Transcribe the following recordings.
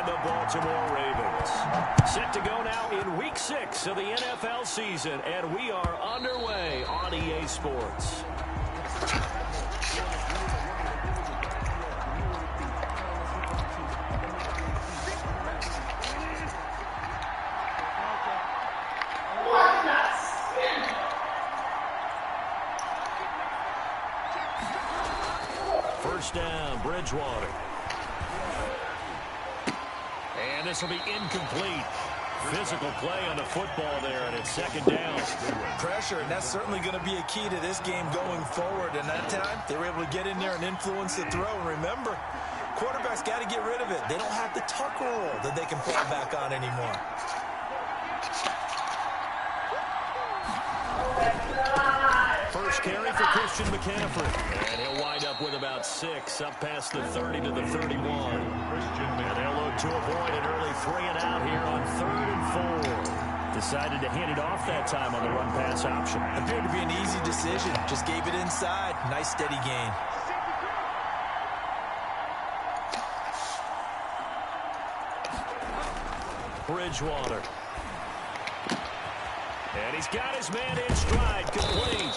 the Baltimore Ravens. Set to go now in Week 6 of the NFL season, and we are underway on EA Sports. First down, Bridgewater. And this will be incomplete. Physical play on the football there, and it's second down. Pressure, and that's certainly going to be a key to this game going forward. And that time, they were able to get in there and influence the throw. And remember, quarterbacks got to get rid of it. They don't have the tuck rule that they can fall back on anymore. First carry for Christian McCaffrey. And he'll wind up with about 6, up past the 30 to the 31. And they'll look to avoid an early 3-and-out here on 3rd and 4. Decided to hand it off that time on the run-pass option. Appeared to be an easy decision. Just gave it inside. Nice, steady gain. Bridgewater. And he's got his man in stride, complete.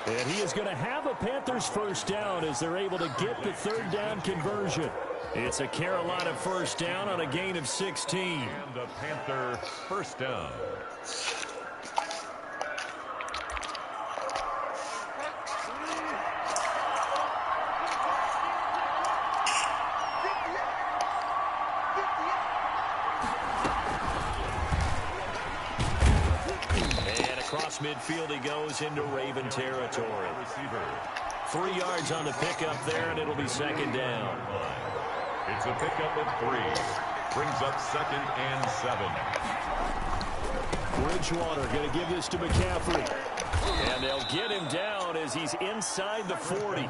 And he is going to have a Panthers first down as they're able to get the 3rd down conversion. It's a Carolina first down on a gain of 16. And the Panther first down. Midfield he goes into Raven territory. 3 yards on the pickup there, and it'll be second down. It's a pickup of 3. Brings up 2nd and 7. Bridgewater going to give this to McCaffrey. And they'll get him down as he's inside the 40.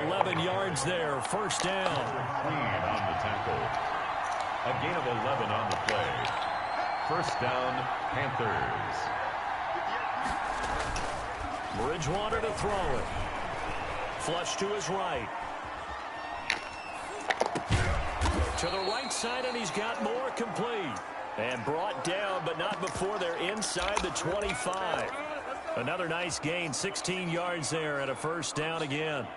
11 yards there, first down. Green on the tackle. A gain of 11 on the play. First down, Panthers. Bridgewater to throw it. Flush to his right. To the right side, and he's got more, complete. And brought down, but not before they're inside the 25. Another nice gain, 16 yards there, and a first down again.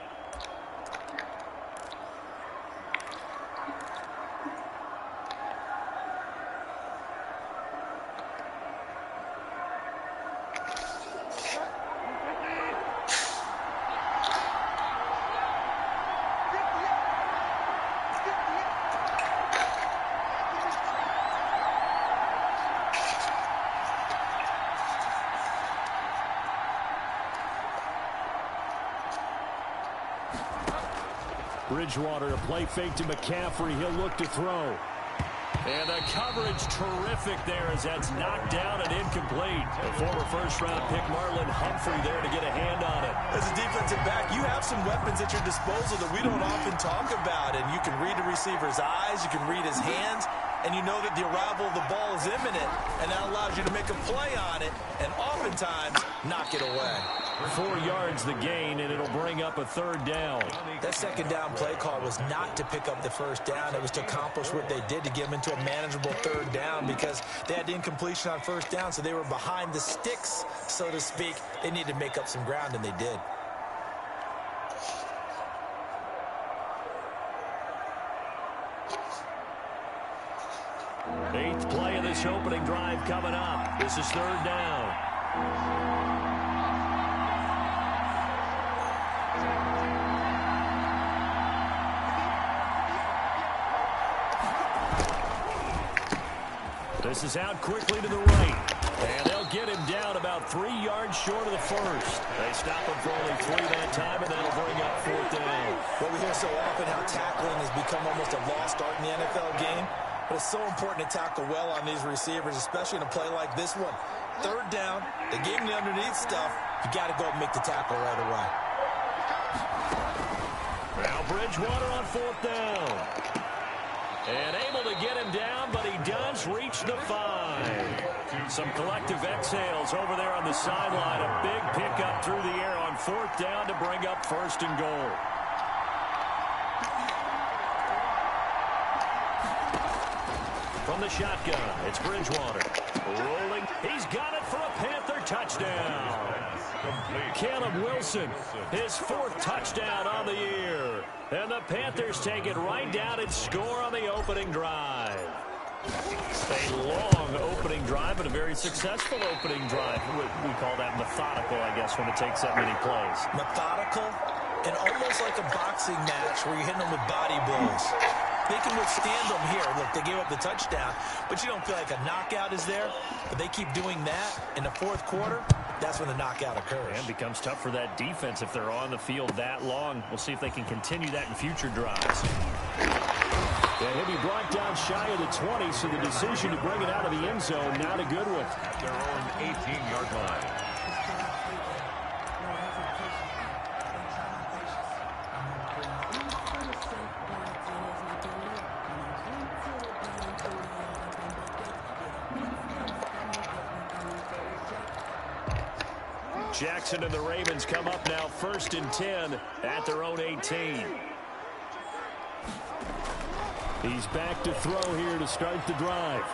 Bridgewater, a play fake to McCaffrey. He'll look to throw. And the coverage terrific there as that's knocked down and incomplete. The former first-round pick Marlon Humphrey there to get a hand on it. As a defensive back, you have some weapons at your disposal that we don't often talk about. And you can read the receiver's eyes, you can read his hands, and you know that the arrival of the ball is imminent, and that allows you to make a play on it and oftentimes knock it away. 4 yards the gain, and it'll bring up a 3rd down. That second down play call was not to pick up the first down. It was to accomplish what they did, to get them into a manageable 3rd down, because they had the incompletion on first down, so they were behind the sticks, so to speak. They needed to make up some ground, and they did. Eighth play of this opening drive coming up. This is 3rd down. This is out quickly to the right. And they'll get him down about 3 yards short of the first. They stop him for only 3 that time, and that'll bring up 4th down. Well, we hear so often how tackling has become almost a lost art in the NFL game. But it's so important to tackle well on these receivers, especially in a play like this one. 3rd down, they gave him the underneath stuff. You got to go and make the tackle right away. Now Bridgewater on 4th down. And able to get him down, but he does reach the 5. Some collective exhales over there on the sideline. A big pickup through the air on 4th down to bring up 1st and goal. From the shotgun, it's Bridgewater. Rolling. He's got it for a Panther touchdown. Caleb Wilson, his 4th touchdown on the year. And the Panthers take it right down and score on the opening drive. A long opening drive, but a very successful opening drive. We call that methodical, I guess, when it takes that many plays. Methodical and almost like a boxing match where you're hitting them with body blows. They can withstand them here. Look, they gave up the touchdown, but you don't feel like a knockout is there. But they keep doing that in the 4th quarter. That's when the knockout occurs. And becomes tough for that defense if they're on the field that long. We'll see if they can continue that in future drives. And he'll be brought down shy of the 20, so the decision to bring it out of the end zone, not a good one. At their own 18-yard line. Jackson and the Ravens come up now 1st and 10 at their own 18. He's back to throw here to start the drive.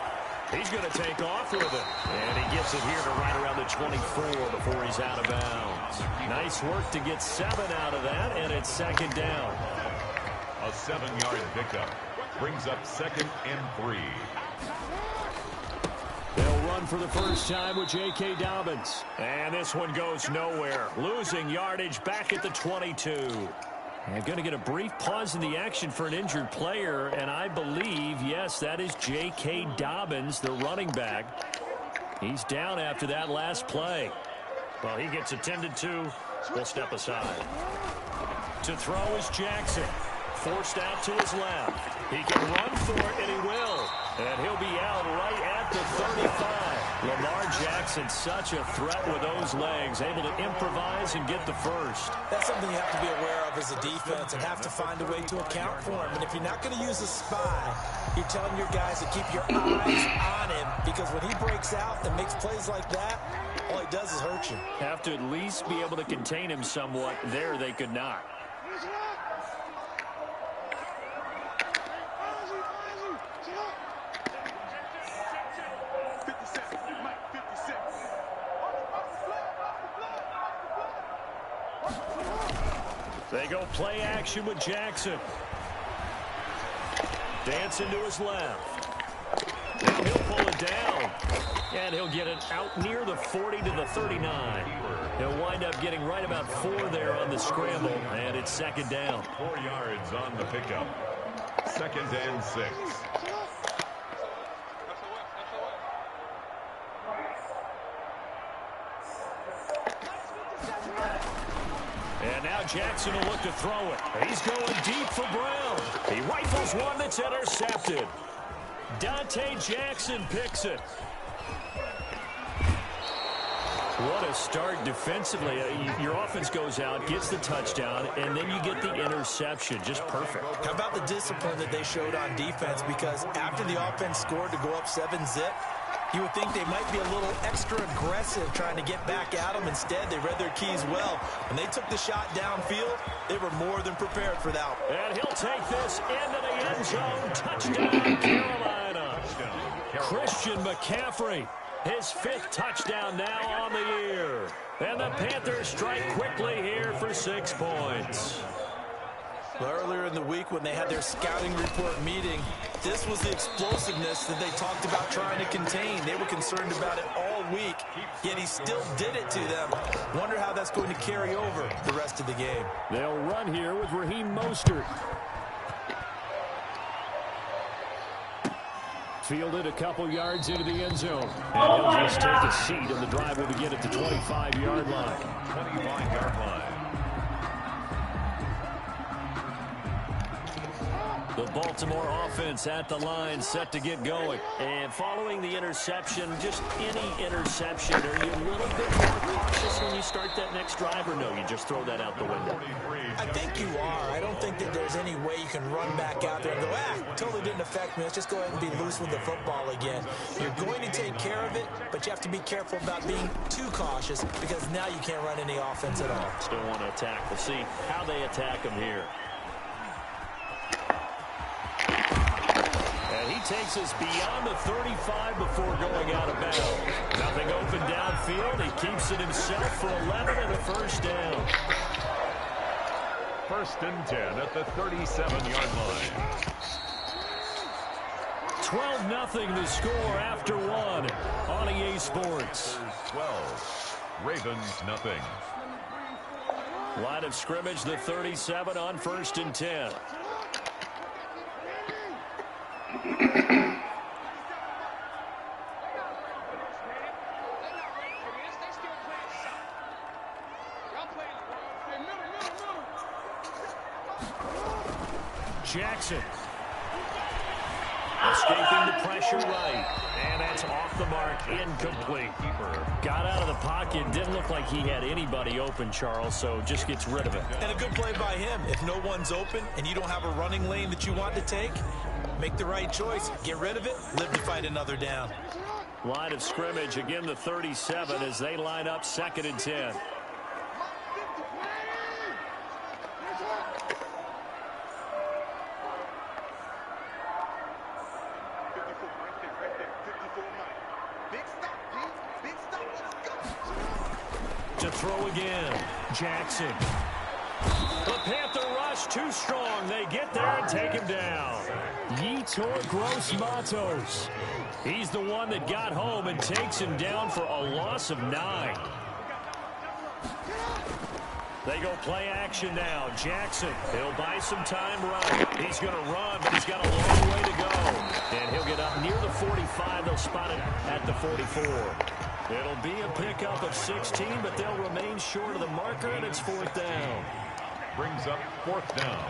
He's going to take off with it. And he gets it here to right around the 24 before he's out of bounds. Nice work to get 7 out of that, and it's 2nd down. A 7-yard pickup brings up 2nd and 3. They'll run for the first time with J.K. Dobbins. And this one goes nowhere. Losing yardage back at the 22. And going to get a brief pause in the action for an injured player. And I believe, yes, that is J.K. Dobbins, the running back. He's down after that last play. Well, he gets attended to. We'll step aside. To throw is Jackson. Forced out to his left. He can run for it, and he will. And he'll be out right at the 35. Lamar Jackson, such a threat with those legs, able to improvise and get the first. That's something you have to be aware of as a defense and have to find a way to account for him. And if you're not going to use a spy, you're telling your guys to keep your eyes on him, because when he breaks out and makes plays like that, all he does is hurt you. Have to at least be able to contain him somewhat. There they could not. They go play action with Jackson. Dancing to his left. Now he'll pull it down. And he'll get it out near the 40 to the 39. He'll wind up getting right about 4 there on the scramble. And it's 2nd down. 4 yards on the pickup. 2nd and 6. And now Jackson will look to throw it. He's going deep for Brown. He rifles one that's intercepted. Dante Jackson picks it. What a start defensively. Your offense goes out, gets the touchdown, and then you get the interception. Just perfect. How about the discipline that they showed on defense? Because after the offense scored to go up 7-zip, you would think they might be a little extra aggressive trying to get back at them. Instead, they read their keys well. When they took the shot downfield, they were more than prepared for that. And he'll take this into the end zone. Touchdown, Carolina. Christian McCaffrey, his 5th touchdown now on the year. And the Panthers strike quickly here for 6 points. Well, earlier in the week when they had their scouting report meeting, this was the explosiveness that they talked about trying to contain. They were concerned about it all week, yet he still did it to them. Wonder how that's going to carry over the rest of the game. They'll run here with Raheem Mostert. Fielded a couple yards into the end zone. And he'll just take a seat, and the drive will begin at the 25-yard line. 25-yard line. The Baltimore offense at the line, set to get going. And following the interception, just any interception, are you a little bit more cautious when you start that next drive, or no, you just throw that out the window? I think you are. I don't think that there's any way you can run back out there and go, totally didn't affect me. Let's just go ahead and be loose with the football again. You're going to take care of it, but you have to be careful about being too cautious, because now you can't run any offense at all. Still want to attack. We'll see how they attack him here. And he takes us beyond the 35 before going out of bounds. Nothing open downfield. He keeps it himself for 11 and a first down. 1st and 10 at the 37-yard line. 12-0 the score after one on EA Sports. 12. Ravens nothing. Line of scrimmage, the 37 on 1st and 10. Jackson. Escaping the pressure right. And that's off the mark, incomplete. Got out of the pocket, didn't look like he had anybody open, Charles, so just gets rid of it. And a good play by him. If no one's open and you don't have a running lane that you want to take, make the right choice. Get rid of it, live to fight another down. Line of scrimmage, again the 37 as they line up 2nd and 10. To throw again, Jackson. The Panther rush too strong. They get there and take him down. Yetur Gross-Matos. He's the one that got home and takes him down for a loss of 9. They go play action now. Jackson, he'll buy some time right. He's going to run, but he's got a long way to go. And he'll get up near the 45. They'll spot it at the 44. It'll be a pickup of 16, but they'll remain short of the marker, and it's 4th down. Brings up 4th down.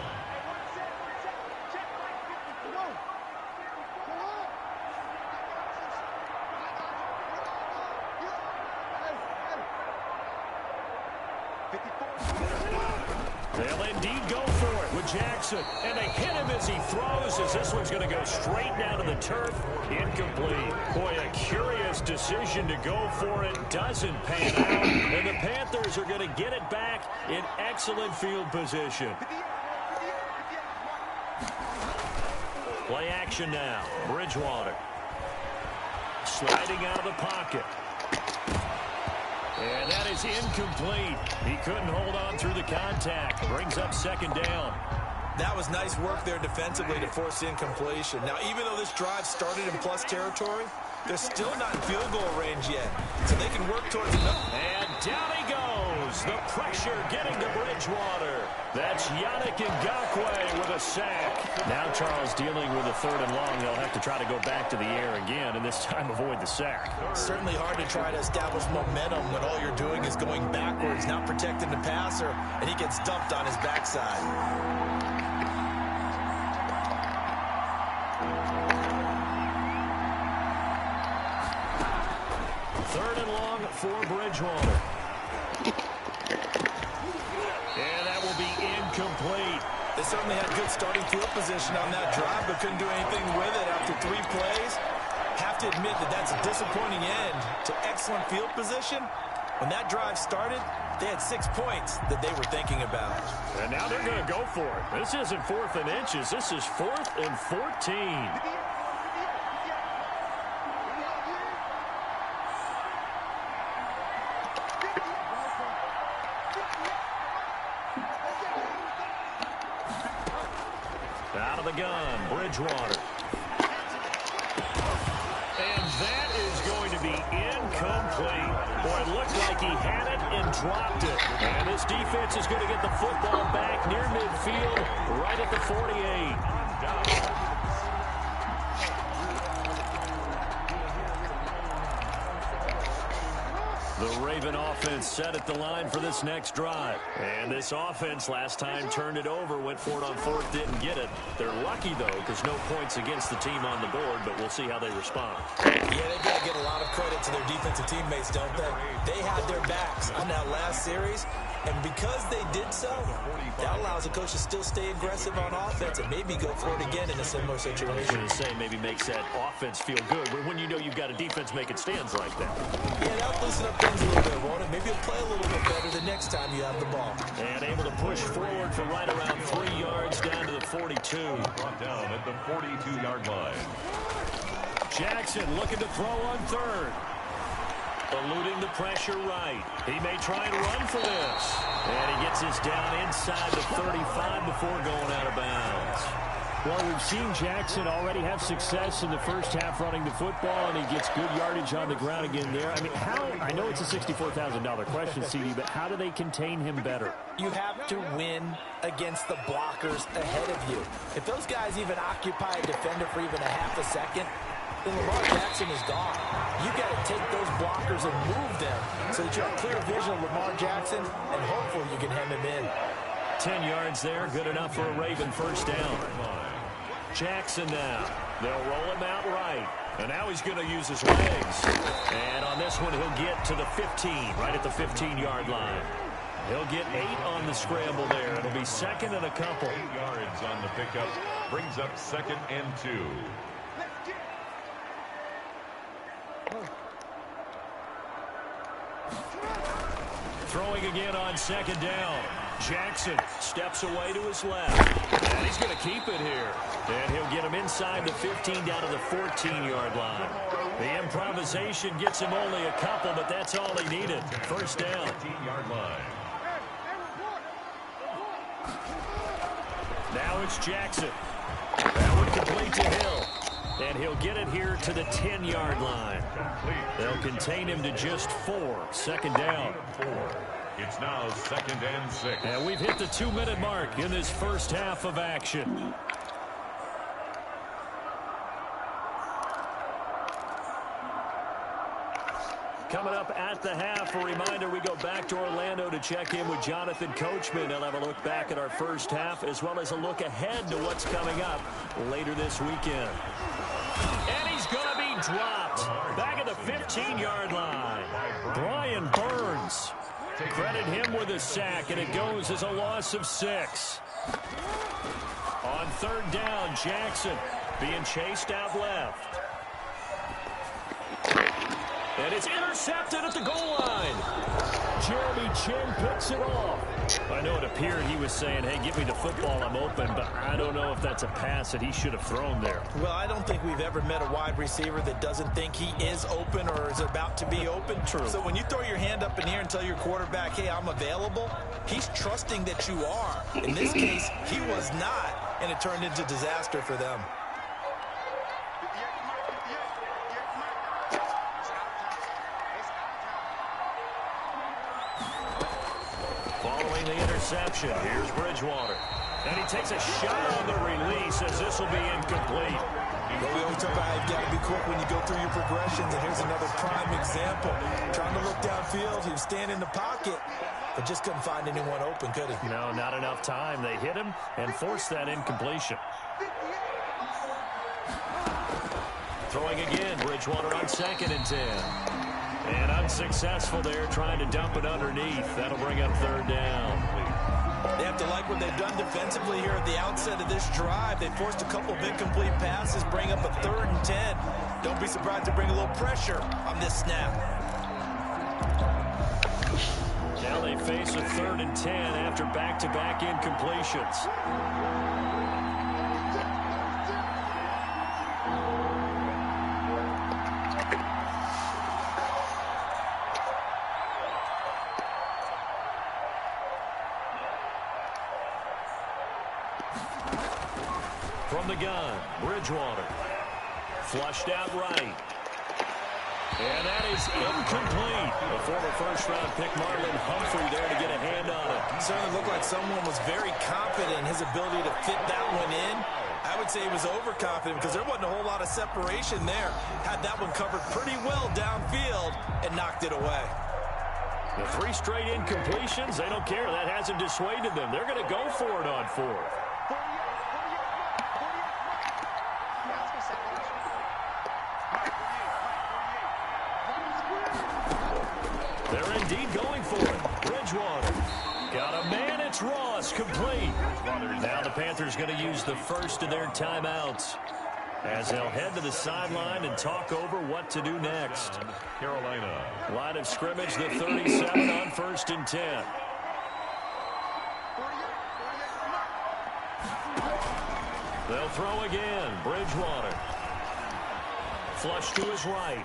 They'll indeed go for it with Jackson. And they hit him as he throws, as this one's going to go straight down to the turf. Incomplete. Boy, a curious decision to go for it. Doesn't pan out. And the Panthers are going to get it back in excellent field position. Play action now. Bridgewater. Sliding out of the pocket. And that is incomplete. He couldn't hold on through the contact. Brings up 2nd down. That was nice work there defensively to force incompletion. Now, even though this drive started in plus territory, they're still not in field goal range yet. So they can work towards enough. And down he goes. The pressure getting to Bridgewater. That's Yannick Ngakoue with a sack. Now Charles dealing with a 3rd and long. They'll have to try to go back to the air again, and this time avoid the sack. Certainly hard to try to establish momentum when all you're doing is going backwards, not protecting the passer, and he gets dumped on his backside. Third and long for Bridgewater. And that will be incomplete. They certainly had good starting field position on that drive, but couldn't do anything with it after 3 plays. Have to admit that that's a disappointing end to excellent field position. When that drive started, they had 6 points that they were thinking about. And now they're going to go for it. This isn't 4th and inches. This is 4th and 14. Out of the gun, Bridgewater. And that is going to be incomplete. Boy, it looked like he had it and dropped it. And this defense is going to get the football back near midfield, right at the 48. The Raven offense set at the line for this next drive. And this offense last time turned it over, went for it on 4th, didn't get it. They're lucky, though, because no points against the team on the board, but we'll see how they respond. Yeah, they've got to get a lot of credit to their defensive teammates, don't they? They had their backs on that last series, and because they did so, that allows the coach to still stay aggressive on offense and maybe go for it again in a similar situation. I was going to say maybe makes that offense feel good, but when you know you've got a defense making stands like that. Yeah, that'll loosen up things a little bit, won't it? Maybe you'll play a little bit better the next time you have the ball. And able to push forward for right around 3 yards down to the 42. Brought down at the 42-yard line. Jackson looking to throw on third. Eluding the pressure right. He may try and run for this. And he gets this down inside the 35 before going out of bounds. Well, we've seen Jackson already have success in the first half running the football, and he gets good yardage on the ground again there. I mean, I know it's a $64,000 question, CD, but how do they contain him better? You have to win against the blockers ahead of you. If those guys even occupy a defender for even a half a second, then Lamar Jackson is gone. You got to take those blockers and move them so that you have clear vision of Lamar Jackson, and hopefully you can hem him in. 10 yards there, good enough for a Raven first down. Jackson now. They'll roll him out right. And now he's going to use his legs. And on this one, he'll get to the 15, right at the 15-yard line. He'll get 8 on the scramble there. It'll be second and a couple. 8 yards on the pickup. Brings up 2nd and 2. Throwing again on 2nd down. Jackson steps away to his left. And he's going to keep it here. And he'll get him inside the 15 down to the 14-yard line. The improvisation gets him only a couple, but that's all he needed. First down. 15-yard line. Now it's Jackson. That one complete to Hill. And he'll get it here to the 10-yard line. They'll contain him to just 4. Second down. 4. It's now 2nd and 6. And we've hit the 2-minute mark in this first half of action. Coming up at the half, a reminder, we go back to Orlando to check in with Jonathan Coachman. He'll have a look back at our first half as well as a look ahead to what's coming up later this weekend. And he's going to be dropped back at the 15-yard line. Brian Burns. Credit him with a sack, and it goes as a loss of 6. On third down, Jackson being chased out left. And it's intercepted at the goal line. Jeremy Chin picks it off. I know it appeared he was saying, hey, give me the football, I'm open, but I don't know if that's a pass that he should have thrown there. Well, I don't think we've ever met a wide receiver that doesn't think he is open or is about to be open. True. So when you throw your hand up in here and tell your quarterback, hey, I'm available, he's trusting that you are. In this case, he was not, and it turned into disaster for them. Following the interception, here's Bridgewater. And he takes a shot on the release as this will be incomplete. But we always talk about how you've got to be quick when you go through your progressions, and here's another prime example. Trying to look downfield, he was standing in the pocket, but just couldn't find anyone open, could he? No, not enough time. They hit him and forced that incompletion. Throwing again, Bridgewater on 2nd and 10. And unsuccessful there, trying to dump it underneath. That'll bring up third down. They have to like what they've done defensively here at the outset of this drive. They forced a couple of incomplete passes, bring up a 3rd and 10. Don't be surprised to bring a little pressure on this snap. Now they face a 3rd and 10 after back-to-back incompletions. From the gun, Bridgewater. Flushed out right. And that is incomplete. The former first-round pick, Marlon Humphrey, there to get a hand on it. Certainly looked like someone was very confident in his ability to fit that one in. I would say he was overconfident because there wasn't a whole lot of separation there. Had that one covered pretty well downfield and knocked it away. The 3 straight incompletions, they don't care. That hasn't dissuaded them. They're going to go for it on 4th. They're indeed going for it. Bridgewater. Got a man. It's Ross. Complete. Now the Panthers going to use the first of their timeouts as they'll head to the sideline and talk over what to do next. Carolina. Line of scrimmage, the 37 on 1st and 10. They'll throw again. Bridgewater. Flush to his right.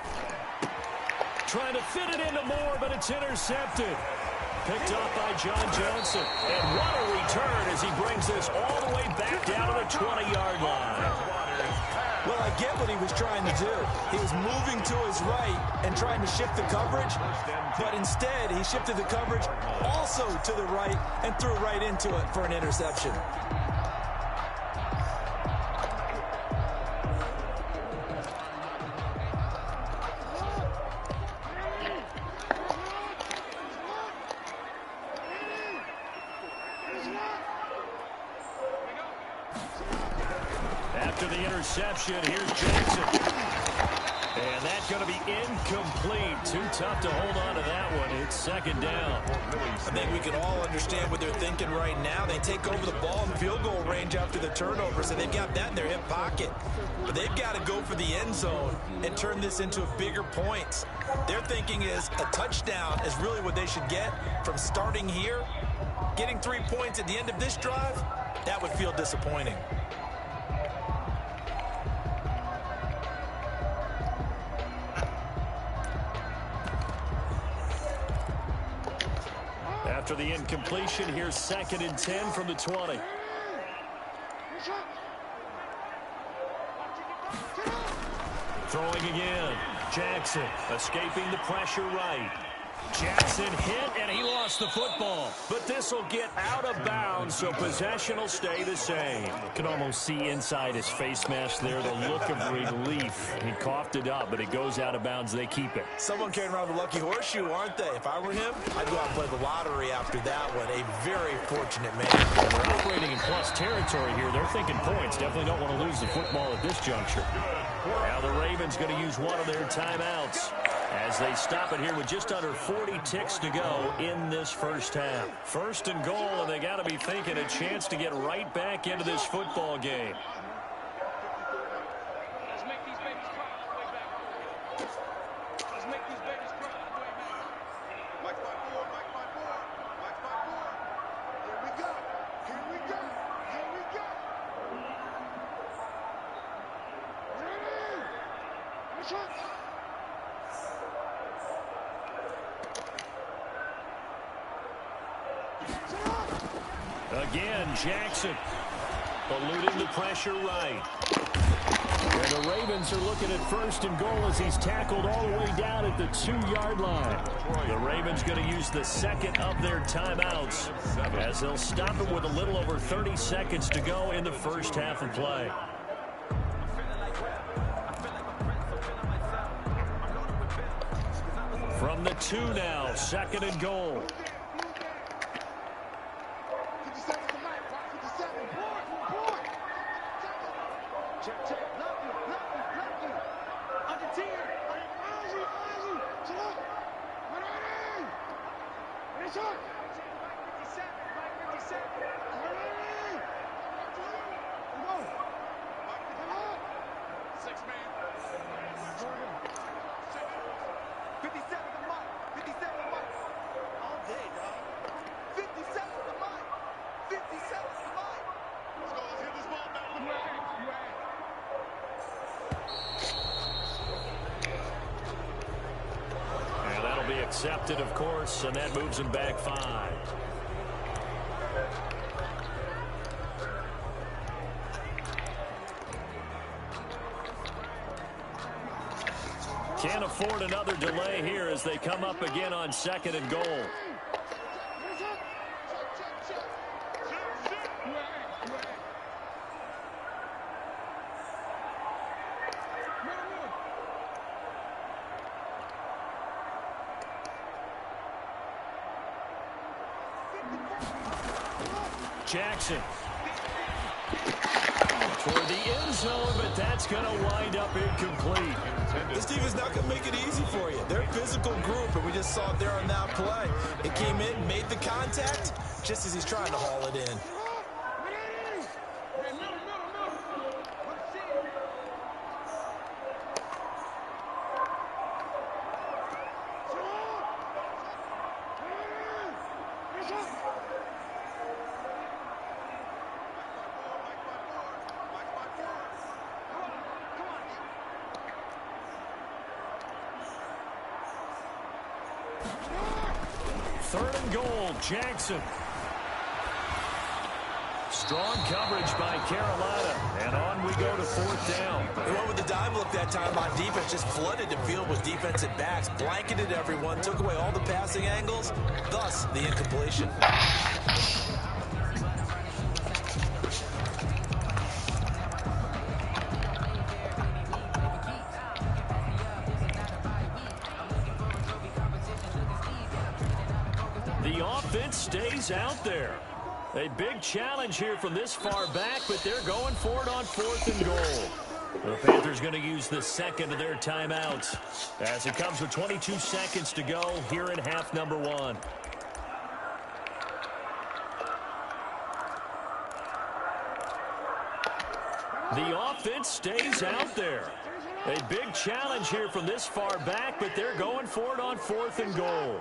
Trying to fit it into Moore, but it's intercepted. Picked off by John Johnson. And what a return as he brings this all the way back down to the 20-yard line. Well, I get what he was trying to do. He was moving to his right and trying to shift the coverage, but instead he shifted the coverage also to the right and threw right into it for an interception. After the interception, here's Jackson. And that's going to be incomplete. Too tough to hold on to that one. It's second down. I think we can all understand what they're thinking right now. They take over the ball in field goal range after the turnover, so they've got that in their hip pocket. But they've got to go for the end zone and turn this into bigger points. Their thinking is a touchdown is really what they should get from starting here. Getting 3 points at the end of this drive, that would feel disappointing. After the incompletion, here's 2nd and 10 from the 20. Throwing again. Jackson escaping the pressure right. Jackson hit, and he lost the football. But this will get out of bounds, so possession will stay the same. You can almost see inside his face mask there the look of relief. He coughed it up, but it goes out of bounds. They keep it. Someone carrying around the lucky horseshoe, aren't they? If I were him, I'd go out and play the lottery after that one. A very fortunate man. And they're operating in plus territory here. They're thinking points. Definitely don't want to lose the football at this juncture. Now the Ravens going to use one of their timeouts as they stop it here with just under 40 ticks to go in this first half. 1st and goal, and they got to be thinking a chance to get right back into this football game. Let's make these babies cry on the way back. Let's make these babies cry on the way back. Mike by four, Mike by four, Mike by four. Here we go. Here we go. Here we go. What's up? Again, Jackson eluding the pressure right. And the Ravens are looking at 1st and goal as he's tackled all the way down at the 2-yard line. The Ravens going to use the 2nd of their timeouts as they'll stop it with a little over 30 seconds to go in the first half of play. From the 2 now, 2nd and goal. Accepted, of course, and that moves him back 5. Can't afford another delay here as they come up again on 2nd and goal. Jackson toward the end zone, but that's going to wind up incomplete. This team is not going to make it easy for you. They're a physical group, and we just saw it there on that play. It came in, made the contact, just as he's trying to haul it in. Third and goal, Jackson. Strong coverage by Carolina. And on we go to fourth down. They went with the dive look that time on defense. Just flooded the field with defensive backs. Blanketed everyone. Took away all the passing angles. Thus, the incompletion. The offense stays out there. A big challenge here from this far back, but they're going for it on fourth and goal. The Panthers going to use the second of their timeouts as it comes with 22 seconds to go here in half number one. The offense stays out there. A big challenge here from this far back, but they're going for it on fourth and goal.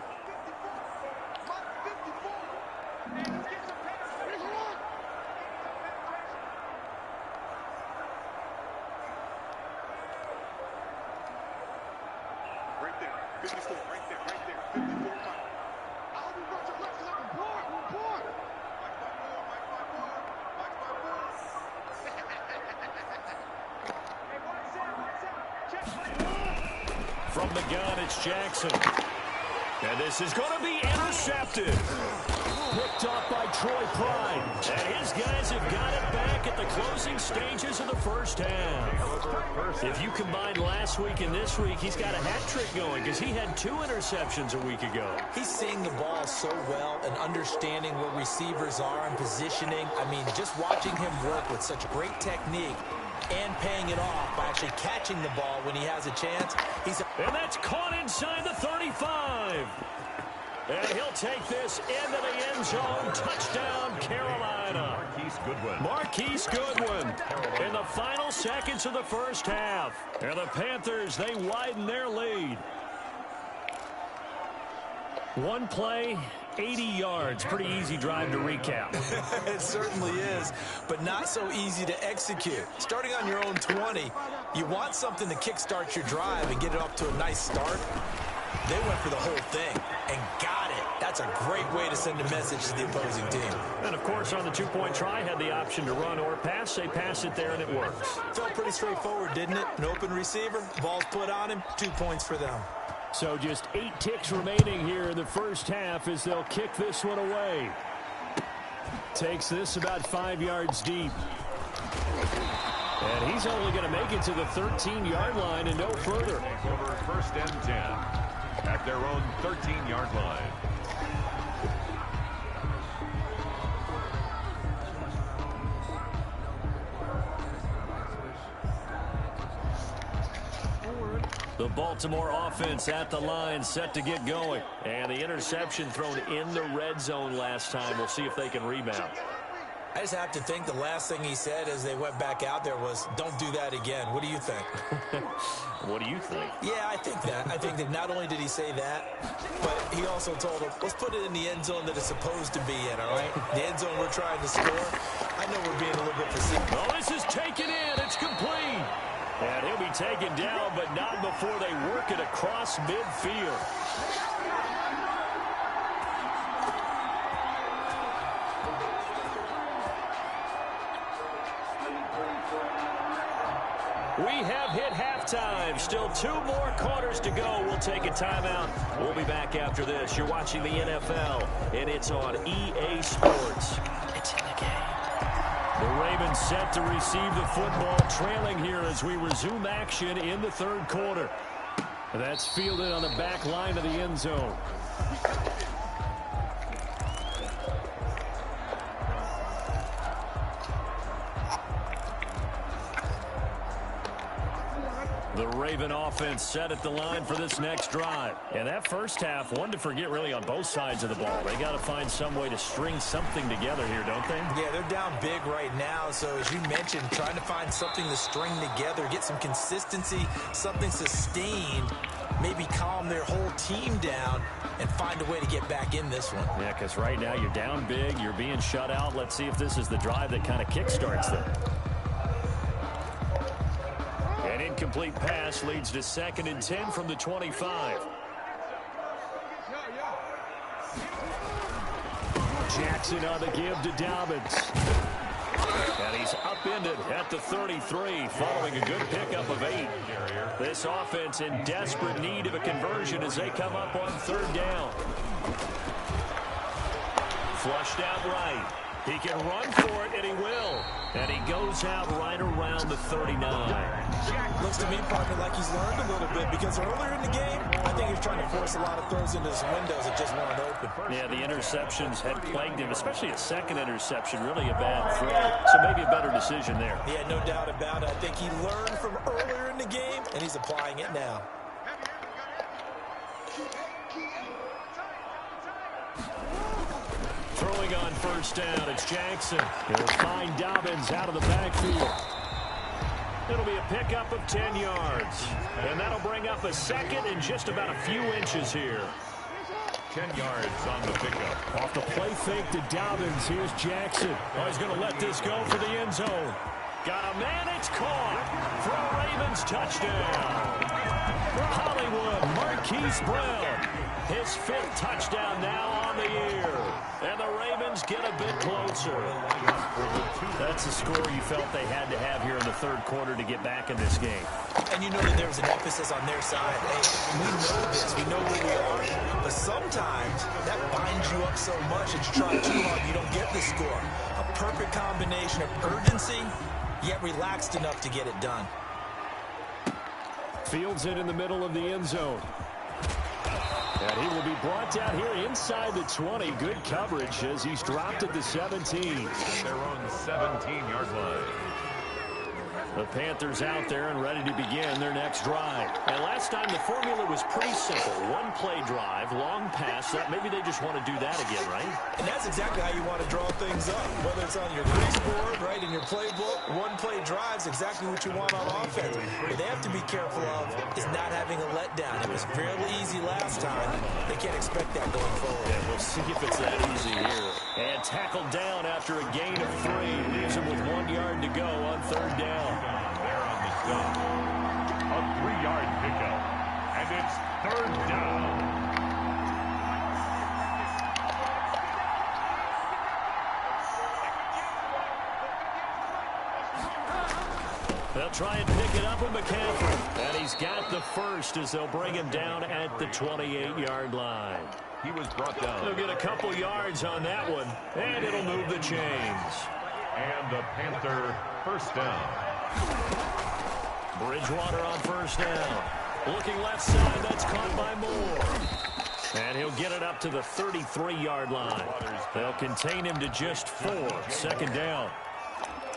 From the gun, it's Jackson. And this is going to be intercepted. Picked off by Troy Pride. And his guys have got it back at the closing stages of the first half. If you combine last week and this week, he's got a hat trick going because he had 2 interceptions a week ago. He's seeing the ball so well and understanding where receivers are and positioning. I mean, just watching him work with such great technique and paying it off by actually catching the ball when he has a chance. And that's caught inside the 35. And he'll take this into the end zone. Touchdown, Carolina. Marquise Goodwin in the final seconds of the first half. And the Panthers, they widen their lead. One play, 80 yards. Pretty easy drive to recap. It certainly is, but not so easy to execute. Starting on your own 20, you want something to kickstart your drive and get it up to a nice start. They went for the whole thing and got it. That's a great way to send a message to the opposing team. And, of course, on the two-point try, had the option to run or pass. They pass it there, and it works. Felt pretty straightforward, didn't it? An open receiver, ball's put on him, 2 points for them. So just 8 ticks remaining here in the first half as they'll kick this one away. Takes this about 5 yards deep. And he's only going to make it to the 13-yard line and no further. Over first and 10 at their own 13-yard line. The Baltimore offense at the line, set to get going. And the interception thrown in the red zone last time. We'll see if they can rebound. I just have to think the last thing he said as they went back out there was, don't do that again. What do you think? What do you think? Yeah, I think that. I think that not only did he say that, but he also told them, let's put it in the end zone that it's supposed to be in, all right? The end zone we're trying to score. I know we're being a little bit facetious. Oh, this is taken in. It's complete. And he'll be taken down, but not before they work it across midfield. We have hit halftime. Still 2 more quarters to go. We'll take a timeout. We'll be back after this. You're watching the NFL, and it's on EA Sports. It's in the game. The Ravens set to receive the football, trailing here as we resume action in the third quarter. That's fielded on the back line of the end zone. The Raven offense set at the line for this next drive. And that first half, one to forget really on both sides of the ball. They got to find some way to string something together here, don't they? Yeah, they're down big right now. So as you mentioned, trying to find something to string together, get some consistency, something sustained, maybe calm their whole team down and find a way to get back in this one. Yeah, because right now you're down big, you're being shut out. Let's see if this is the drive that kind of kickstarts them. An incomplete pass leads to 2nd and 10 from the 25. Jackson on the give to Dobbins. And he's upended at the 33 following a good pickup of 8. This offense in desperate need of a conversion as they come up on 3rd down. Flushed out right. He can run for it, and he will. And he goes out right around the 39. Looks to me, partner, like he's learned a little bit because earlier in the game, I think he was trying to force a lot of throws into his windows that just weren't open. Yeah, the interceptions had plagued him, especially a second interception, really a bad throw. So maybe a better decision there. Yeah, no doubt about it. I think he learned from earlier in the game, and he's applying it now. Throwing on 1st down, it's Jackson. He'll find Dobbins out of the backfield. It'll be a pickup of 10 yards. And that'll bring up a second in just about a few inches here. 10 yards on the pickup. Off the play fake to Dobbins. Here's Jackson. Oh, he's going to let this go for the end zone. Got a man, it's caught. For a Ravens touchdown. Hollywood, Marquise Brown. His 5th touchdown now on the year. And the Ravens get a bit closer. That's the score you felt they had to have here in the 3rd quarter to get back in this game. And you know that there was an emphasis on their side. Hey, we know this. We know where we are. But sometimes that binds you up so much that you try too hard, you don't get the score. A perfect combination of urgency, yet relaxed enough to get it done. Fields it in the middle of the end zone. And he will be brought down here inside the 20. Good coverage as he's dropped at the 17. Their own 17-yard line. The Panthers out there and ready to begin their next drive. And last time the formula was pretty simple. 1-play drive, long pass. Maybe they just want to do that again, right? And that's exactly how you want to draw things up. Whether it's on your grease board, right, in your playbook, 1-play drive's exactly what you want on offense. What they have to be careful of is not having a letdown. It was fairly easy last time. They can't expect that going forward. Yeah, we'll see if it's that easy here. And tackled down after a gain of 3. Leaves him with 1 yard to go on 3rd down. There on the stop. A 3-yard pickup. And it's 3rd down. They'll try and pick it up with McCaffrey. And he's got the 1st as they'll bring him down at the 28-yard line. He was brought down. They'll get a couple yards on that one, and it'll move the chains. And the Panther 1st down. Bridgewater on 1st down. Looking left side, that's caught by Moore. And he'll get it up to the 33-yard line. They'll contain him to just 4. 2nd down.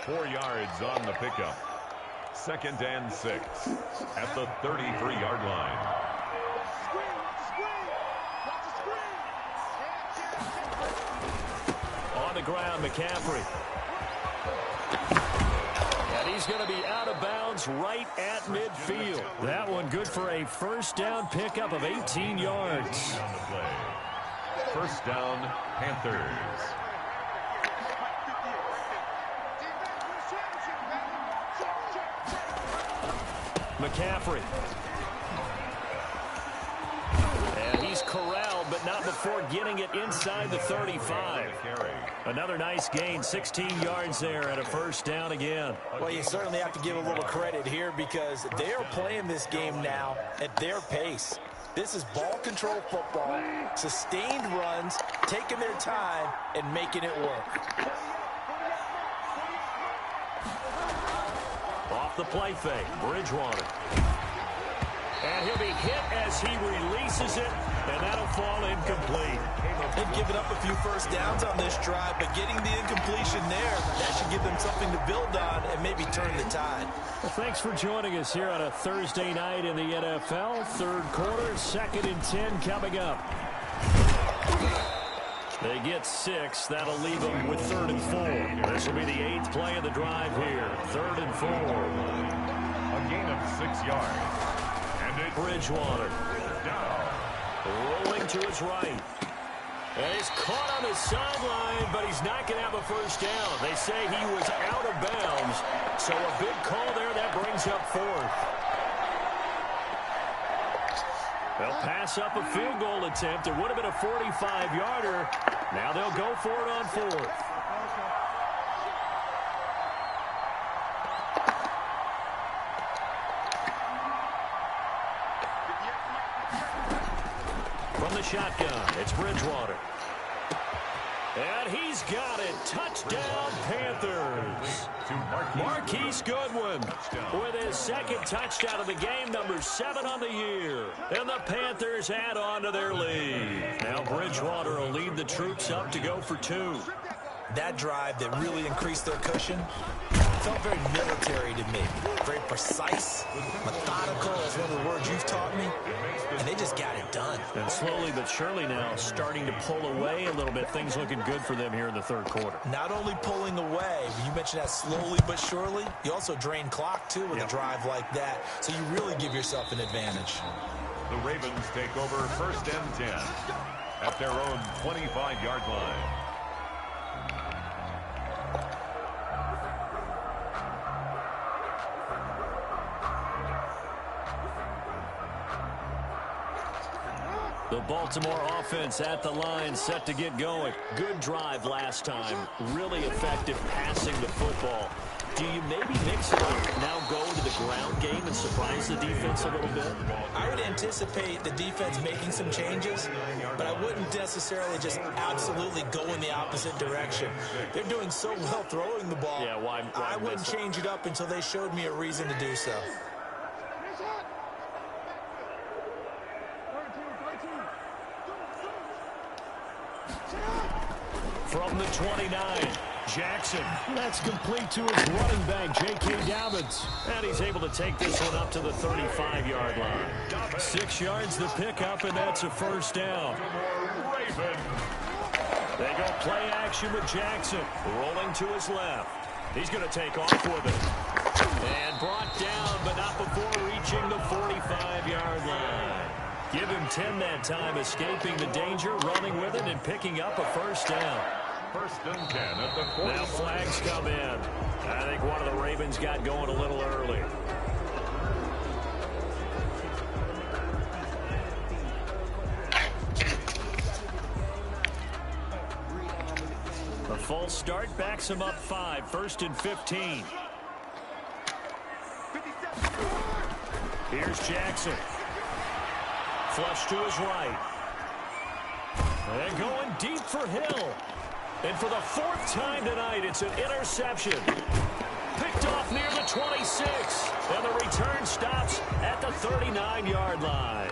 4 yards on the pickup. 2nd and 6 at the 33-yard line. On the ground, McCaffrey. And he's going to be out of bounds right at midfield. That one good for a 1st down pickup of 18 yards. On the play. 1st down, Panthers. McCaffrey. And he's corralled, but not before getting it inside the 35. Another nice gain, 16 yards there and a 1st down again. Well, you certainly have to give a little credit here because they are playing this game now at their pace. This is ball control football, sustained runs, taking their time and making it work. Off the play fake, Bridgewater. And he'll be hit as he releases it, and that'll fall incomplete. They've given up a few 1st downs on this drive, but getting the incompletion there, that should give them something to build on and maybe turn the tide. Well, thanks for joining us here on a Thursday night in the NFL. 3rd quarter, 2nd and 10 coming up. They get 6. That'll leave them with 3rd and 4. This will be the 8th play of the drive here. 3rd and 4. A gain of 6 yards. And it's Bridgewater. down. Rolling to his right. And he's caught on the sideline, but he's not going to have a 1st down. They say he was out of bounds. So a big call there that brings up 4th. They'll pass up a field goal attempt. It would have been a 45-yarder. Now they'll go for it on 4th. From the shotgun, it's Bridgewater. And he's got it. Touchdown, Panthers. Marquise Goodwin with his second touchdown of the game, number 7 on the year. And the Panthers add on to their lead. Now Bridgewater will lead the troops up to go for 2. That drive that really increased their cushion felt very military to me. Very precise, methodical, that's one of the words you've taught me. And they just got it done. And slowly but surely now starting to pull away a little bit. Things looking good for them here in the 3rd quarter. Not only pulling away, you mentioned that slowly but surely, you also drain clock too with a drive like that. So you really give yourself an advantage. The Ravens take over 1st and 10 at their own 25-yard line. The Baltimore offense at the line, set to get going. Good drive last time. Really effective passing the football. Do you maybe mix it up, now go to the ground game and surprise the defense a little bit? I would anticipate the defense making some changes, but I wouldn't necessarily just absolutely go in the opposite direction. They're doing so well throwing the ball. Yeah, why I wouldn't change it up until they showed me a reason to do so. From the 29, Jackson. That's complete to his running back, J.K. Dobbins. And he's able to take this one up to the 35-yard line. 6 yards the pickup, and that's a 1st down. They go play action with Jackson. Rolling to his left. He's going to take off with it. And brought down, but not before reaching the 45-yard line. Give him 10 that time, escaping the danger, running with it, and picking up a 1st down. 1st and 10 at the 40. Now flags come in. I think one of the Ravens got going a little early. A false start backs him up 5. 1st and 15. Here's Jackson. Flush to his right. And going deep for Hill. And for the 4th time tonight, it's an interception. Picked off near the 26. And the return stops at the 39-yard line.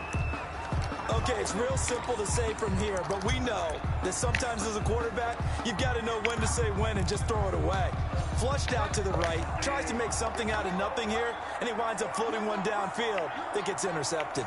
Okay, it's real simple to say from here, but we know that sometimes as a quarterback, you've got to know when to say when and just throw it away. Flushed out to the right, tries to make something out of nothing here, and he winds up floating one downfield that gets intercepted.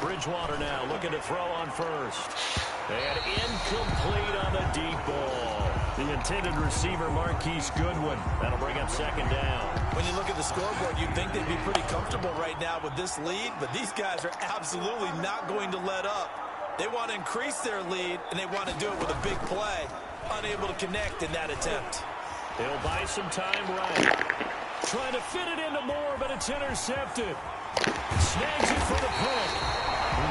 Bridgewater now looking to throw on 1st. And incomplete on the deep ball. The intended receiver, Marquise Goodwin. That'll bring up 2nd down. When you look at the scoreboard, you'd think they'd be pretty comfortable right now with this lead, but these guys are absolutely not going to let up. They want to increase their lead, and they want to do it with a big play. Unable to connect in that attempt. They'll buy some time right. Trying to fit it into Moore, but it's intercepted. Snags it for the pick.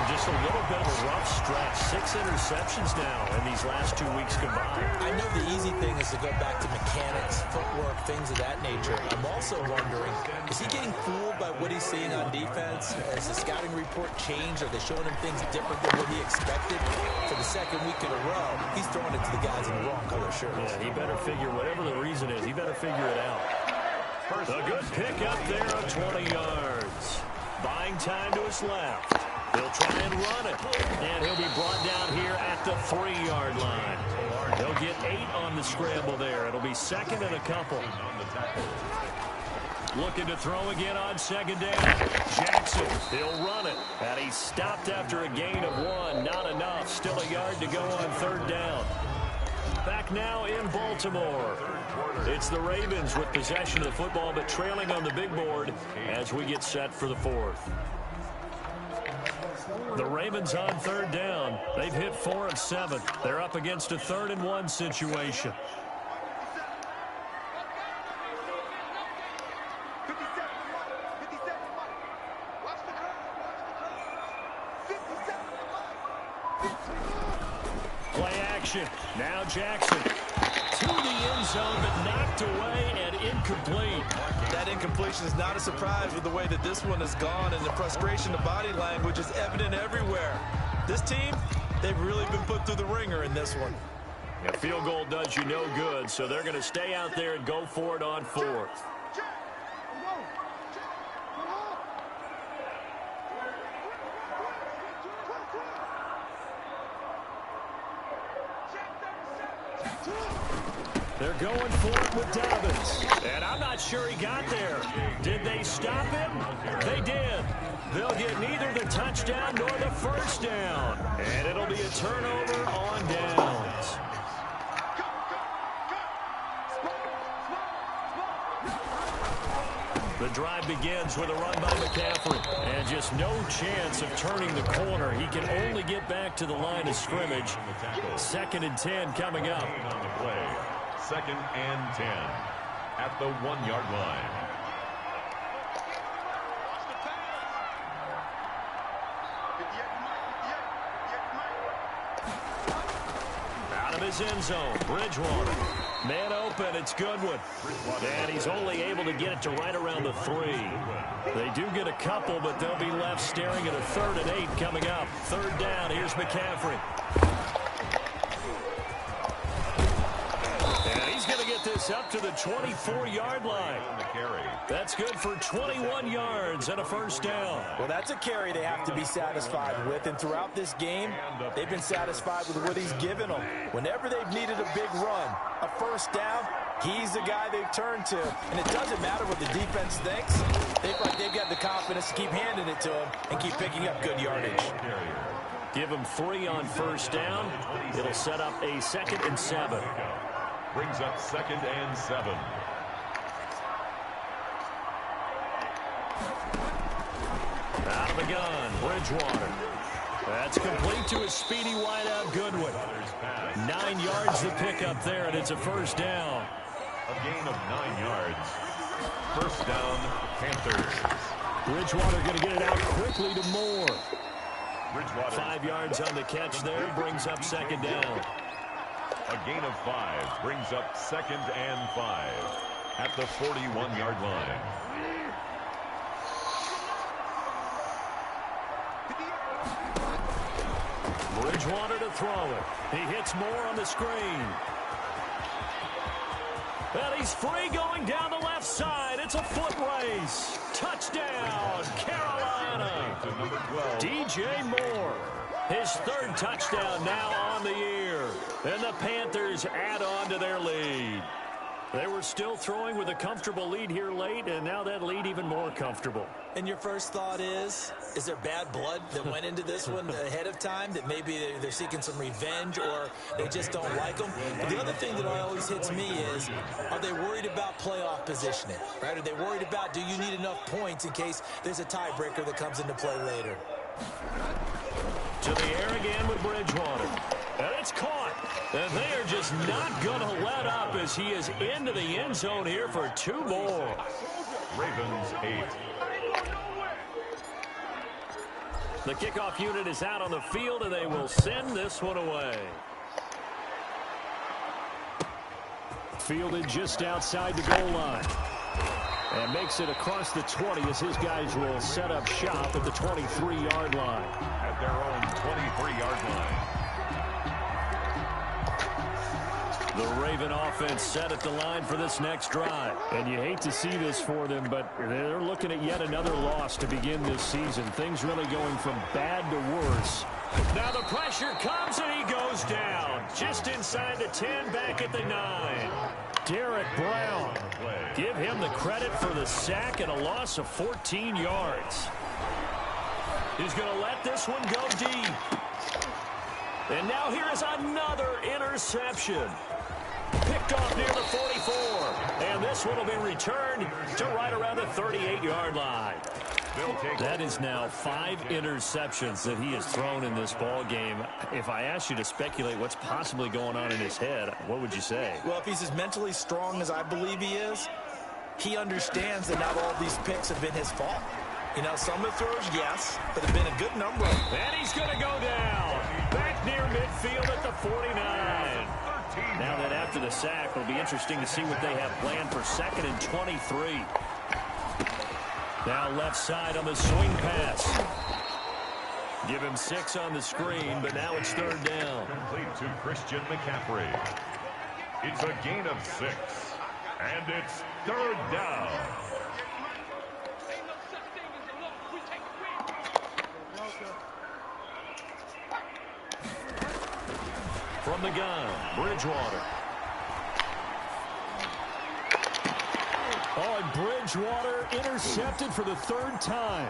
Just a little bit of a rough stretch. 6 interceptions now in these last 2 weeks combined. I know the easy thing is to go back to mechanics, footwork, things of that nature. I'm also wondering, is he getting fooled by what he's seeing on defense? Has the scouting report changed? Are they showing him things different than what he expected? For the 2nd week in a row, he's throwing it to the guys in the wrong color shirts. Yeah, he better figure, whatever the reason is, he better figure it out. A good pick up there of 20 yards. Buying time to his left. He'll try and run it. And he'll be brought down here at the 3-yard line. He'll get 8 on the scramble there. It'll be 2nd and a couple. Looking to throw again on 2nd down. Jackson, he'll run it. And he's stopped after a gain of 1. Not enough. Still a yard to go on 3rd down. Back now in Baltimore. It's the Ravens with possession of the football, but trailing on the big board as we get set for the 4th. The Ravens on third down. They've hit 4 of 7. They're up against a 3rd and 1 situation. Play action. Now Jackson to the end zone, but knocked away and incomplete. That incompletion is not a surprise with the way that this one has gone, and the frustration, the body language is evident everywhere. This team, they've really been put through the ringer in this one. A field goal does you no good, so they're going to stay out there and go for it on 4th. They're going for it with Dobbins. And I'm not sure he got there. Did they stop him? They did. They'll get neither the touchdown nor the first down. And it'll be a turnover on downs. The drive begins with a run by McCaffrey. And just no chance of turning the corner. He can only get back to the line of scrimmage. 2nd and 10 coming up. 2nd and 10 at the 1-yard line. Out of his end zone, Bridgewater. Man open, it's Goodwin. And he's only able to get it to right around the 3. They do get a couple, but they'll be left staring at a 3rd and 8 coming up. 3rd down, here's McCaffrey. This up to the 24-yard line. That's good for 21 yards and a first down. Well, that's a carry they have to be satisfied with, and throughout this game, they've been satisfied with what he's given them. Whenever they've needed a big run, a first down, he's the guy they've turned to, and it doesn't matter what the defense thinks. They feel like they've got the confidence to keep handing it to him and keep picking up good yardage. Give him 3 on first down. It'll set up a 2nd and 7. Brings up 2nd and 7. Out of the gun, Bridgewater. That's complete to his speedy wideout, Goodwin. 9 yards the pickup there, and it's a first down. A gain of 9 yards. First down, Panthers. Bridgewater going to get it out quickly to Moore. Bridgewater. 5 yards on the catch there, brings up 2nd down. A gain of 5 brings up 2nd and 5 at the 41-yard line. Bridgewater to throw it. He hits Moore on the screen. And he's free going down the left side. It's a foot race. Touchdown, Carolina. To number 12. DJ Moore. His 3rd touchdown now on the year. And the Panthers add on to their lead. They were still throwing with a comfortable lead here late, and now that lead even more comfortable. And your first thought is there bad blood that went into this one ahead of time, that maybe they're seeking some revenge or they just don't like them? But the other thing that always hits me is, are they worried about playoff positioning? Right? Are they worried about, do you need enough points in case there's a tiebreaker that comes into play later? To the air again with Bridgewater. And it's caught. And they are just not going to let up as he is into the end zone here for 2 more. Ravens 8. The kickoff unit is out on the field, and they will send this one away. Fielded just outside the goal line. And makes it across the 20 as his guys will set up shop at the 23-yard line. At their own 23-yard line. The Raven offense set at the line for this next drive. And you hate to see this for them, but they're looking at yet another loss to begin this season. Things really going from bad to worse. Now the pressure comes and he goes down. Just inside the 10, back at the 9. Derek Brown. Give him the credit for the sack and a loss of 14 yards. He's going to let this one go deep. And now here is another interception. Picked off near the 44. And this one will be returned to right around the 38-yard line. That is now 5 interceptions that he has thrown in this ball game. If I asked you to speculate what's possibly going on in his head, what would you say? Well, if he's as mentally strong as I believe he is, he understands that not all these picks have been his fault. You know, some of the throws, yes, but have been a good number of them. And he's going to go down. Back near midfield at the 49. Now that after the sack, it'll be interesting to see what they have planned for 2nd and 23. Now left side on the swing pass. Give him 6 on the screen, but now it's 3rd down. Complete to Christian McCaffrey. It's a gain of 6, and it's 3rd down. From the gun, Bridgewater. Oh, and Bridgewater intercepted for the 3rd time.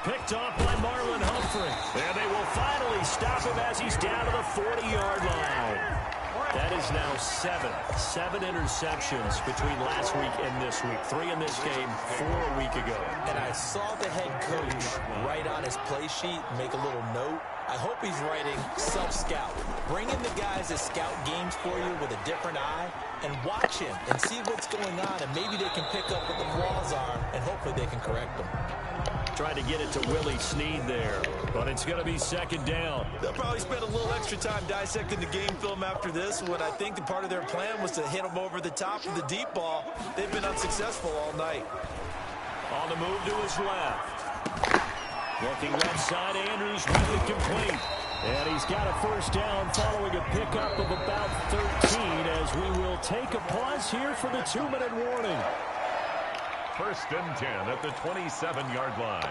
Picked off by Marlon Humphrey. And they will finally stop him as he's down to the 40-yard line. That is now 7 interceptions between last week and this week. 3 in this game, 4 a week ago. And I saw the head coach write on his play sheet, make a little note. I hope he's writing self-scout. Bring in the guys that scout games for you with a different eye and watch him and see what's going on, and maybe they can pick up what the flaws are, and hopefully they can correct them. Tried to get it to Willie Snead there, but it's going to be 2nd down. They'll probably spend a little extra time dissecting the game film after this one. I think the part of their plan was to hit them over the top of the deep ball. They've been unsuccessful all night. On the move to his left. Looking left side, Andrews with it complete. And he's got a 1st down following a pickup of about 13 as we will take a pause here for the 2-minute warning. 1st and 10 at the 27-yard line.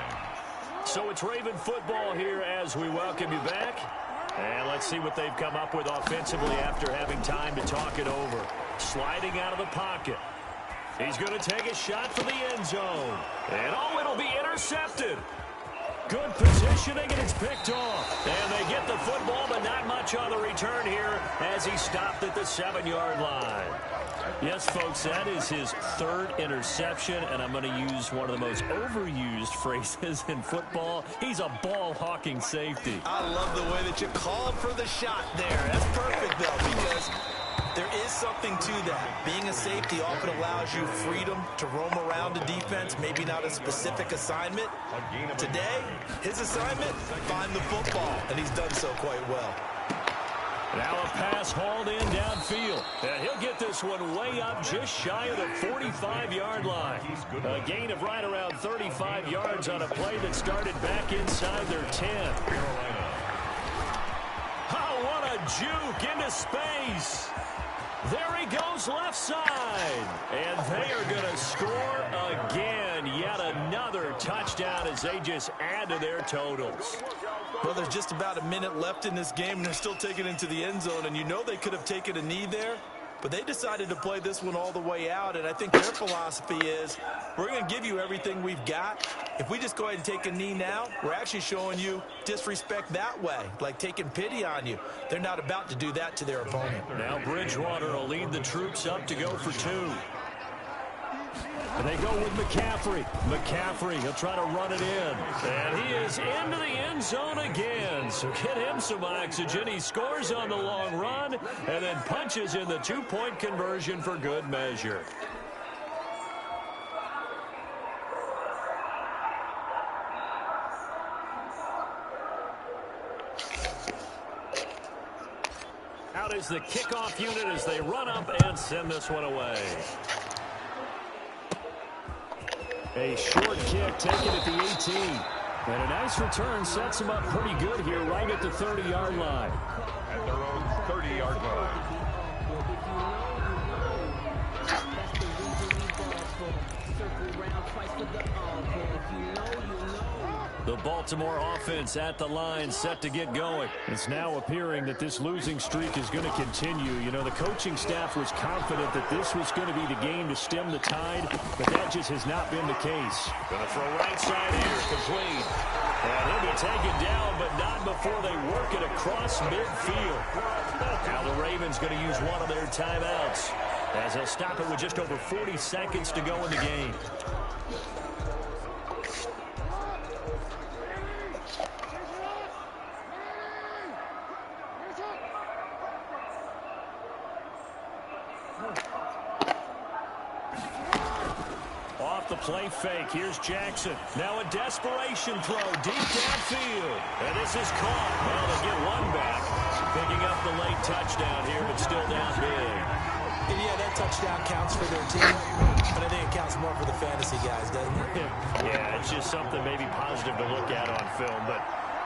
So it's Raven football here as we welcome you back. And let's see what they've come up with offensively after having time to talk it over. Sliding out of the pocket. He's going to take a shot for the end zone. And oh, it'll be intercepted. Good positioning, and it's picked off. And they get the football, but not much on the return here as he stopped at the 7-yard line. Yes, folks, that is his 3rd interception, and I'm going to use one of the most overused phrases in football. He's a ball-hawking safety. I love the way that you called for the shot there. That's perfect, though, because there is something to that. Being a safety often allows you freedom to roam around the defense, maybe not a specific assignment. Today, his assignment, find the football, and he's done so quite well. Now a pass hauled in downfield. And he'll get this one way up just shy of the 45-yard line. A gain of right around 35 yards on a play that started back inside their 10. Oh, what a juke into space. There he goes left side. And they are going to score again. Yet another touchdown as they just add to their totals. Well, there's just about a minute left in this game, and they're still taking it into the end zone. And you know they could have taken a knee there, but they decided to play this one all the way out. And I think their philosophy is, we're going to give you everything we've got. If we just go ahead and take a knee now, we're actually showing you disrespect that way, like taking pity on you. They're not about to do that to their opponent. Now Bridgewater will lead the troops up to go for 2. And they go with McCaffrey. McCaffrey, he'll try to run it in. And he is into the end zone again. So get him some oxygen. He scores on the long run and then punches in the 2-point conversion for good measure. Out is the kickoff unit as they run up and send this one away. A short kick taken at the 18. And a nice return sets him up pretty good here right at the 30-yard line. At their own 30-yard line. The Baltimore offense at the line set to get going. It's now appearing that this losing streak is going to continue. You know, the coaching staff was confident that this was going to be the game to stem the tide, but that just has not been the case. Going to throw right side here, complete. And he'll be taken down, but not before they work it across midfield. Now the Ravens going to use one of their timeouts as they'll stop it with just over 40 seconds to go in the game. the play fake. Here's Jackson. Now a desperation throw deep downfield. And this is caught. Well, they get one back. Picking up the late touchdown here, but still down big. And yeah, that touchdown counts for their team, but I think it counts more for the fantasy guys, doesn't it? Yeah, it's just something maybe positive to look at on film, but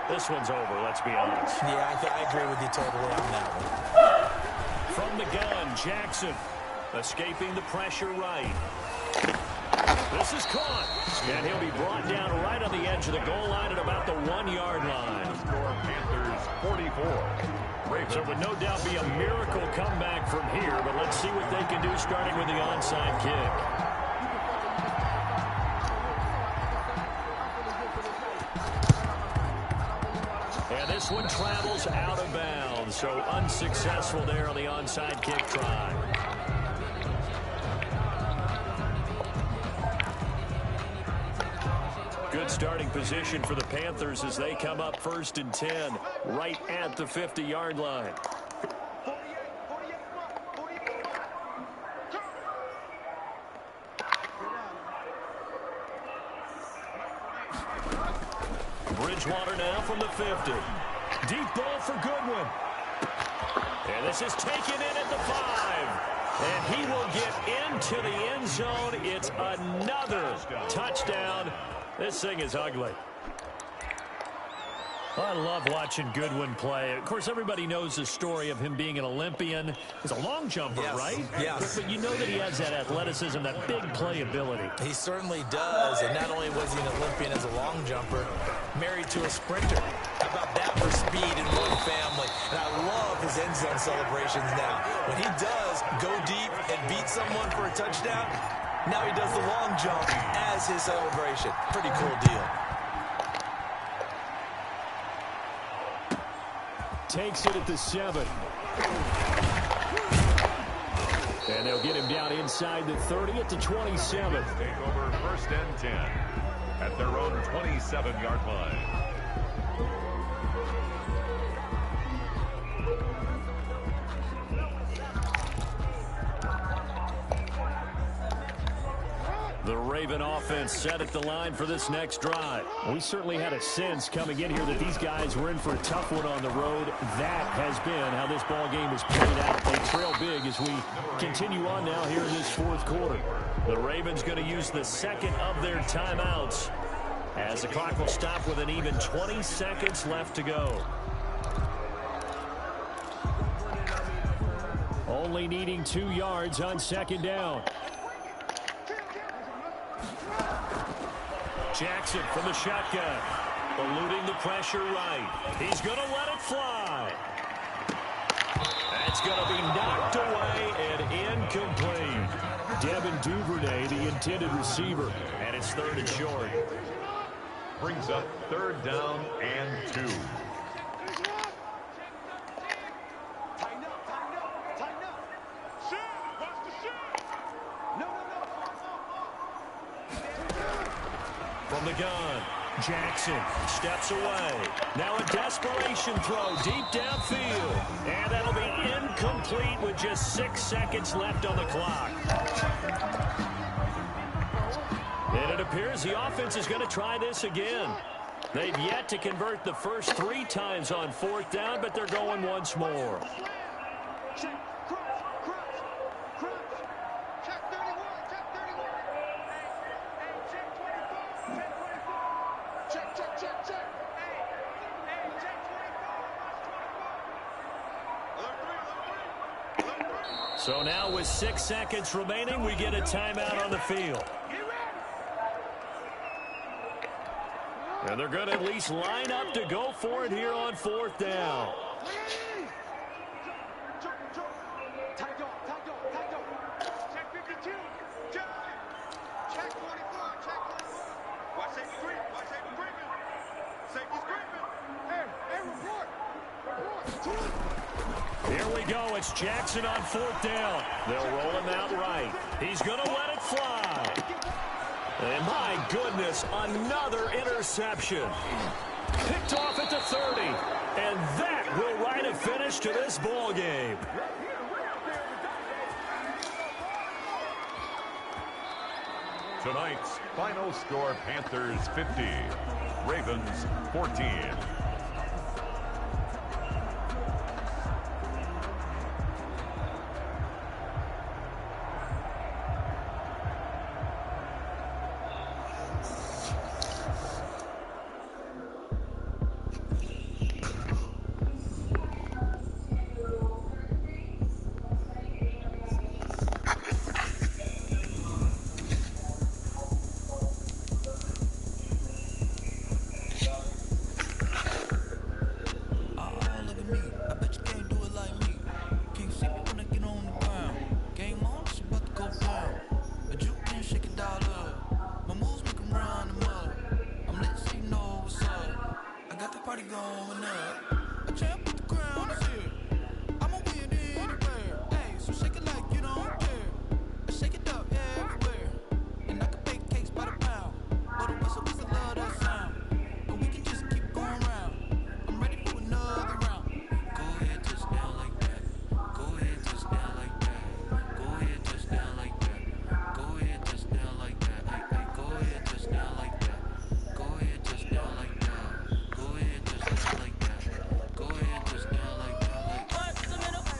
this one's over, let's be honest. Yeah, I agree with you totally on that one. From the gun, Jackson escaping the pressure right. This is caught, and he'll be brought down right on the edge of the goal line at about the 1-yard line. Score Panthers 44. So it would no doubt be a miracle comeback from here, but let's see what they can do starting with the onside kick. And this one travels out of bounds, so unsuccessful there on the onside kick try. Good starting position for the Panthers as they come up 1st and 10, right at the 50-yard line. Bridgewater now from the 50. Deep ball for Goodwin. And this is taken in at the 5. And he will get into the end zone. It's another touchdown. This thing is ugly. I love watching Goodwin play. Of course, everybody knows the story of him being an Olympian. He's a long jumper, yes. right? Yes. But you know that he has that athleticism, that big playability. He certainly does. And not only was he an Olympian as a long jumper, married to a sprinter. How about that for speed in one family? And I love his end zone celebrations now. When he does go deep and beat someone for a touchdown, now he does the long jump as his celebration. Pretty cool deal. Takes it at the 7. And they'll get him down inside the 30 at the 27. Take over 1st and 10 at their own 27-yard line. The Raven offense set at the line for this next drive. We certainly had a sense coming in here that these guys were in for a tough one on the road. That has been how this ball game has played out. They trail big as we continue on now here in this 4th quarter. The Ravens going to use the second of their timeouts as the clock will stop with an even 20 seconds left to go. Only needing 2 yards on 2nd down. Jackson from the shotgun, eluding the pressure right. He's going to let it fly. That's going to be knocked away and incomplete. Devin Duvernay, the intended receiver, and it's 3rd and short. Brings up 3rd down and 2. From the gun, Jackson steps away. Now a desperation throw deep downfield. And that'll be incomplete with just 6 seconds left on the clock. And it appears the offense is going to try this again. They've yet to convert the first 3 times on 4th down, but they're going once more. So now with 6 seconds remaining, we get a timeout on the field. And they're going to at least line up to go for it here on 4th down. Here we go. It's Jackson on 4th down. They'll roll him out right. He's going to let it fly. And my goodness, another interception. Picked off at the 30. And that will write a finish to this ball game. Tonight's final score, Panthers 50, Ravens 14.